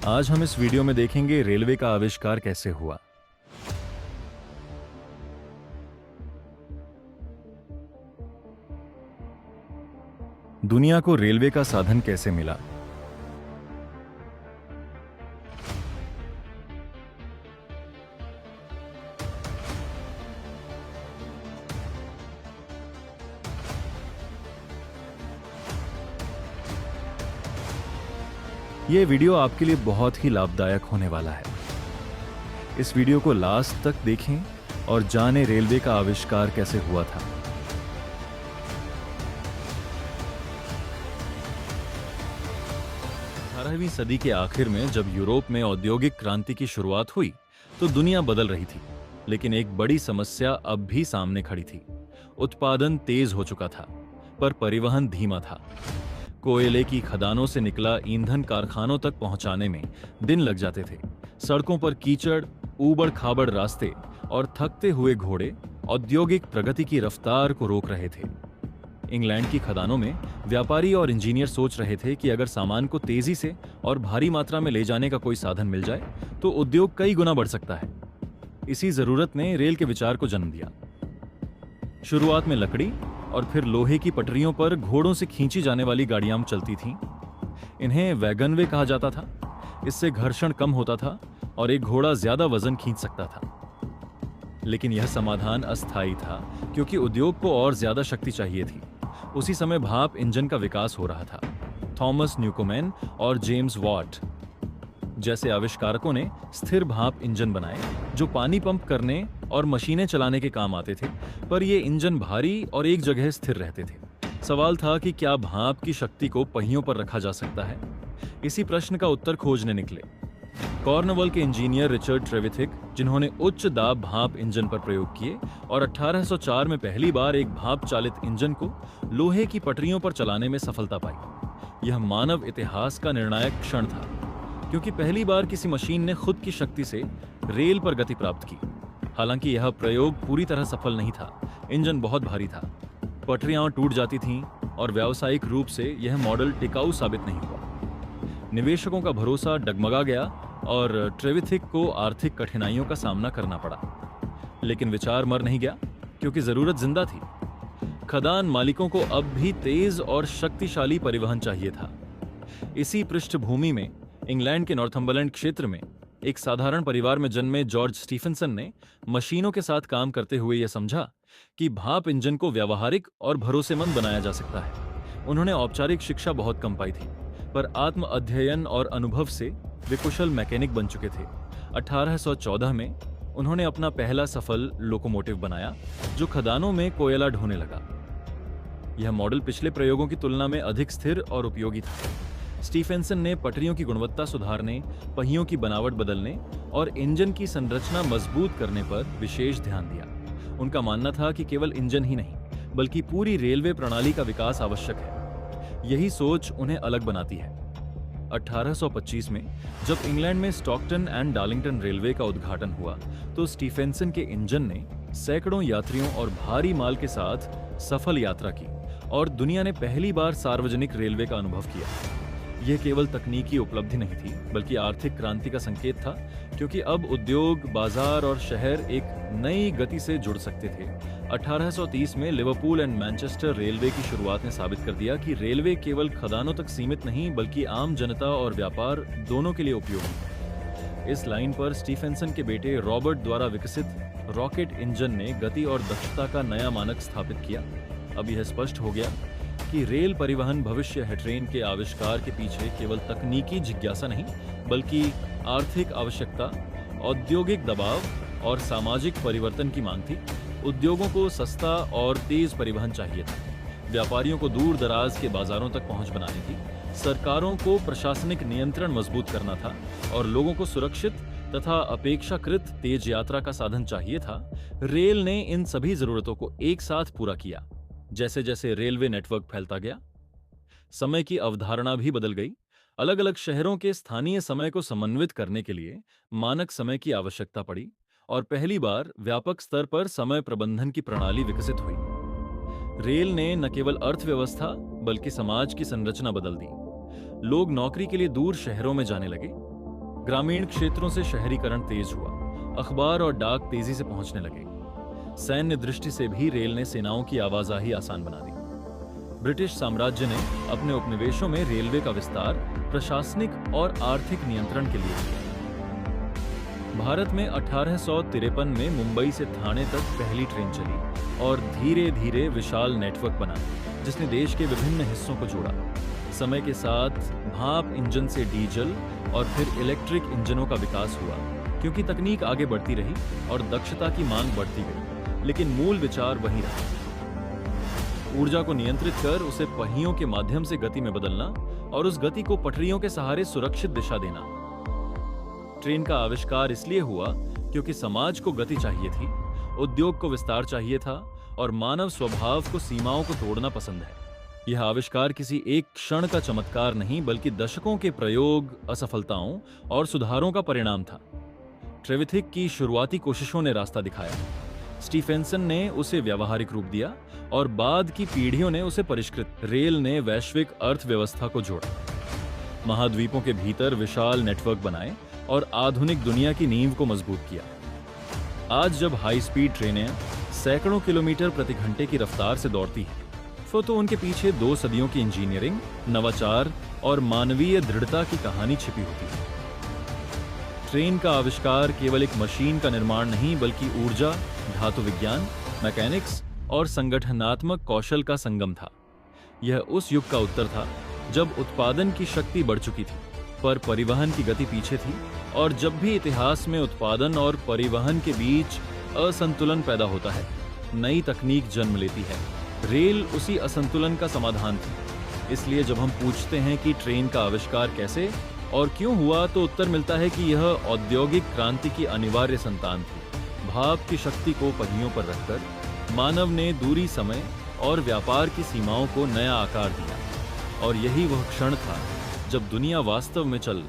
आज हम इस वीडियो में देखेंगे रेलवे का आविष्कार कैसे हुआ। दुनिया को रेलवे का साधन कैसे मिला। यह वीडियो आपके लिए बहुत ही लाभदायक होने वाला है। इस वीडियो को लास्ट तक देखें और जानें रेलवे का आविष्कार कैसे हुआ था। अठारहवीं सदी के आखिर में जब यूरोप में औद्योगिक क्रांति की शुरुआत हुई तो दुनिया बदल रही थी, लेकिन एक बड़ी समस्या अब भी सामने खड़ी थी। उत्पादन तेज हो चुका था, पर परिवहन धीमा था। कोयले की खदानों से निकला ईंधन कारखानों तक पहुंचाने में दिन लग जाते थे। सड़कों पर कीचड़, ऊबड़ खाबड़ रास्ते और थकते हुए घोड़े औद्योगिक प्रगति की रफ्तार को रोक रहे थे। इंग्लैंड की खदानों में व्यापारी और इंजीनियर सोच रहे थे कि अगर सामान को तेजी से और भारी मात्रा में ले जाने का कोई साधन मिल जाए तो उद्योग कई गुना बढ़ सकता है। इसी जरूरत ने रेल के विचार को जन्म दिया। शुरुआत में लकड़ी और फिर लोहे की पटरियों पर घोड़ों से खींची जाने वाली गाड़ियां चलती थीं। इन्हें वैगनवे कहा जाता था। इससे घर्षण कम होता था और एक घोड़ा ज्यादा वजन खींच सकता था। लेकिन यह समाधान अस्थायी था, क्योंकि उद्योग को और ज्यादा शक्ति चाहिए थी। उसी समय भाप इंजन का विकास हो रहा था। थॉमस न्यूकोमेन और जेम्स वॉट जैसे आविष्कारकों ने स्थिर भाप इंजन बनाए, जो पानी पंप करने और मशीनें चलाने के काम आते थे, पर ये इंजन भारी और एक जगह स्थिर रहते थे। सवाल था कि क्या भाप की शक्ति को पहियों पर रखा जा सकता है। इसी प्रश्न का उत्तर खोजने निकले कॉर्नवॉल के इंजीनियर रिचर्ड ट्रेविथिक, जिन्होंने उच्च दाब भाप इंजन पर प्रयोग किए और 1804 में पहली बार एक भाप चालित इंजन को लोहे की पटरियों पर चलाने में सफलता पाई। यह मानव इतिहास का निर्णायक क्षण था, क्योंकि पहली बार किसी मशीन ने खुद की शक्ति से रेल पर गति प्राप्त की। हालांकि यह प्रयोग पूरी तरह सफल नहीं था। इंजन बहुत भारी था, पटरियां टूट जाती थीं और व्यावसायिक रूप से यह मॉडल टिकाऊ साबित नहीं हुआ। निवेशकों का भरोसा डगमगा गया और ट्रेविथिक को आर्थिक कठिनाइयों का सामना करना पड़ा। लेकिन विचार मर नहीं गया, क्योंकि जरूरत जिंदा थी। खदान मालिकों को अब भी तेज और शक्तिशाली परिवहन चाहिए था। इसी पृष्ठभूमि में इंग्लैंड के नॉर्थम्बरलैंड क्षेत्र में एक साधारण परिवार में जन्मे जॉर्ज स्टीफेंसन ने मशीनों के साथ काम करते हुए यह समझा कि भाप इंजन को व्यावहारिक और भरोसेमंद बनाया जा सकता है। उन्होंने औपचारिक शिक्षा बहुत कम पाई थी, पर आत्म अध्ययन और अनुभव से वे कुशल मैकेनिक बन चुके थे। 1814 में उन्होंने अपना पहला सफल लोकोमोटिव बनाया, जो खदानों में कोयला ढोने लगा। यह मॉडल पिछले प्रयोगों की तुलना में अधिक स्थिर और उपयोगी था। स्टीफेंसन ने पटरियों की गुणवत्ता सुधारने, पहियों की बनावट बदलने और इंजन की संरचना मजबूत करने पर विशेष ध्यान दिया। उनका मानना था कि केवल इंजन ही नहीं, बल्कि पूरी रेलवे प्रणाली का विकास आवश्यक है। यही सोच उन्हें अलग बनाती है। 1825 में जब इंग्लैंड में स्टॉकटन एंड डार्लिंगटन रेलवे का उद्घाटन हुआ, तो स्टीफेंसन के इंजन ने सैकड़ों यात्रियों और भारी माल के साथ सफल यात्रा की और दुनिया ने पहली बार सार्वजनिक रेलवे का अनुभव किया। यह केवल तकनीकी उपलब्धि नहीं थी, बल्कि आर्थिक क्रांति का संकेत था, क्योंकि अब उद्योग, बाजार और शहर एक नई गति से जुड़ सकते थे। 1830 में लिवरपूल एंड मैनचेस्टर रेलवे की शुरुआत ने साबित कर दिया कि रेलवे केवल खदानों तक सीमित नहीं, बल्कि आम जनता और व्यापार दोनों के लिए उपयोगी है। इस लाइन पर स्टीफेंसन के बेटे रॉबर्ट द्वारा विकसित रॉकेट इंजन ने गति और दक्षता का नया मानक स्थापित किया। अब यह स्पष्ट हो गया कि रेल परिवहन भविष्य है। ट्रेन के आविष्कार के पीछे केवल तकनीकी जिज्ञासा नहीं, बल्कि आर्थिक आवश्यकता, औद्योगिक दबाव और सामाजिक परिवर्तन की मांग थी। उद्योगों को सस्ता और तेज परिवहन चाहिए था, व्यापारियों को दूर दराज के बाजारों तक पहुंच बनानी थी, सरकारों को प्रशासनिक नियंत्रण मजबूत करना था और लोगों को सुरक्षित तथा अपेक्षाकृत तेज यात्रा का साधन चाहिए था। रेल ने इन सभी जरूरतों को एक साथ पूरा किया। जैसे जैसे रेलवे नेटवर्क फैलता गया, समय की अवधारणा भी बदल गई। अलग अलग शहरों के स्थानीय समय को समन्वित करने के लिए मानक समय की आवश्यकता पड़ी और पहली बार व्यापक स्तर पर समय प्रबंधन की प्रणाली विकसित हुई। रेल ने न केवल अर्थव्यवस्था बल्कि समाज की संरचना बदल दी। लोग नौकरी के लिए दूर शहरों में जाने लगे। ग्रामीण क्षेत्रों से शहरीकरण तेज हुआ, अखबार और डाक तेजी से पहुंचने लगे। सैन्य दृष्टि से भी रेल ने सेनाओं की आवाजाही आसान बना दी। ब्रिटिश साम्राज्य ने अपने उपनिवेशों में रेलवे का विस्तार प्रशासनिक और आर्थिक नियंत्रण के लिए किया। भारत में 1853 में मुंबई से ठाणे तक पहली ट्रेन चली और धीरे धीरे विशाल नेटवर्क बना, जिसने देश के विभिन्न हिस्सों को जोड़ा। समय के साथ भाप इंजन से डीजल और फिर इलेक्ट्रिक इंजनों का विकास हुआ, क्योंकि तकनीक आगे बढ़ती रही और दक्षता की मांग बढ़ती गई, लेकिन मूल विचार वही रहा। ऊर्जा को नियंत्रित कर उसे पहियों के माध्यम से गति में बदलना और उस गति को पटरियों के सहारे सुरक्षित दिशा देना। ट्रेन का आविष्कार इसलिए हुआ क्योंकि समाज को गति चाहिए थी, उद्योग को विस्तार चाहिए था और मानव स्वभाव को सीमाओं को तोड़ना पसंद है। यह आविष्कार किसी एक क्षण का चमत्कार नहीं, बल्कि दशकों के प्रयोग, असफलताओं और सुधारों का परिणाम था। ट्रेविथिक की शुरुआती कोशिशों ने रास्ता दिखाया, स्टीफेंसन ने उसे व्यावहारिक रूप दिया और बाद की पीढ़ियों ने उसे परिष्कृत। रेल ने वैश्विक अर्थव्यवस्था को जोड़ा, महाद्वीपों के भीतर विशाल नेटवर्क बनाए और आधुनिक दुनिया की नींव को मजबूत किया। आज जब हाई स्पीड ट्रेनें सैकड़ों किलोमीटर प्रति घंटे की रफ्तार से दौड़ती हैं, तो उनके पीछे 2 सदियों की इंजीनियरिंग, नवाचार और मानवीय दृढ़ता की कहानी छिपी होती है। ट्रेन का आविष्कार केवल एक मशीन का निर्माण नहीं, बल्कि ऊर्जा, धातु विज्ञान, मैकेनिक्स और संगठनात्मक कौशल का संगम था। यह उस युग का उत्तर था जब उत्पादन की शक्ति बढ़ चुकी थी, पर परिवहन की गति पीछे थी, और जब भी इतिहास में उत्पादन और परिवहन के बीच असंतुलन पैदा होता है, नई तकनीक जन्म लेती है। रेल उसी असंतुलन का समाधान थी। इसलिए जब हम पूछते हैं कि ट्रेन का आविष्कार कैसे और क्यों हुआ, तो उत्तर मिलता है कि यह औद्योगिक क्रांति की अनिवार्य संतान थी। भाप की शक्ति को पहियों पर रखकर मानव ने दूरी, समय और व्यापार की सीमाओं को नया आकार दिया, और यही वह क्षण था जब दुनिया वास्तव में चल